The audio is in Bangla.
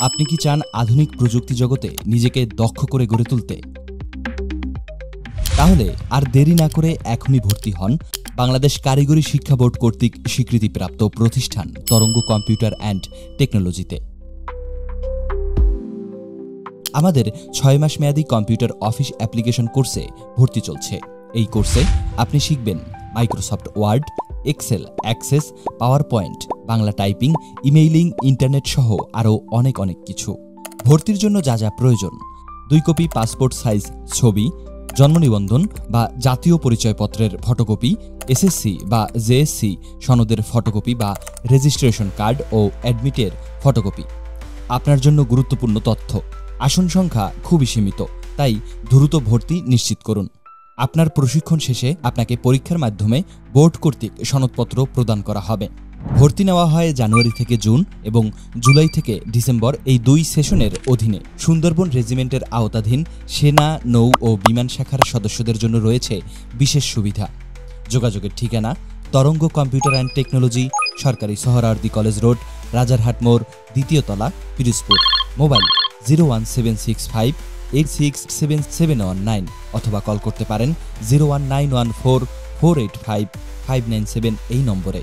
আপনি কি চান আধুনিক প্রযুক্তি জগতে নিজেকে দক্ষ করে গড়ে তুলতে? তাহলে আর দেরি না করে এখনই ভর্তি হন বাংলাদেশ কারিগরি শিক্ষা বোর্ড কর্তৃক স্বীকৃতিপ্রাপ্ত প্রতিষ্ঠান তরঙ্গ কম্পিউটার অ্যান্ড টেকনোলজিতে। আমাদের 6 মাস মেয়াদী কম্পিউটার অফিস অ্যাপ্লিকেশন কোর্সে ভর্তি চলছে। এই কোর্সে আপনি শিখবেন Microsoft Word, Excel, Access, PowerPoint, Bangla typing, emailing, internet সহ আরও অনেক কিছু। ভর্তির জন্য যা যা প্রয়োজন: 2 কপি পাসপোর্ট সাইজ ছবি, জন্ম নিবন্ধন বা জাতীয় পরিচয়পত্রের ফটোকপি, এসএসসি বা জেএসসি সনদের ফটোকপি বা রেজিস্ট্রেশন কার্ড ও অ্যাডমিটের ফটোকপি। আপনার জন্য গুরুত্বপূর্ণ তথ্য: আসন সংখ্যা খুবই সীমিত, তাই দ্রুত ভর্তি নিশ্চিত করুন। আপনার প্রশিক্ষণ শেষে আপনাকে পরীক্ষার মাধ্যমে বোর্ড কর্তৃক সনদপত্র প্রদান করা হবে। ভর্তি নেওয়া হয় জানুয়ারি থেকে জুন এবং জুলাই থেকে ডিসেম্বর এই 2 সেশনের অধীনে। সুন্দরবন রেজিমেন্টের আওতাধীন সেনা, নৌ ও বিমান শাখার সদস্যদের জন্য রয়েছে বিশেষ সুবিধা। যোগাযোগের ঠিকানা: তরঙ্গ কম্পিউটার অ্যান্ড টেকনোলজি, সরকারি সোহরাওয়ার্দী কলেজ রোড, রাজারহাট মোড়, 2য় তলা, পিরোজপুর। মোবাইল 01765 867719 অথবা কল করতে পারেন 01914 485 597 এই নম্বরে।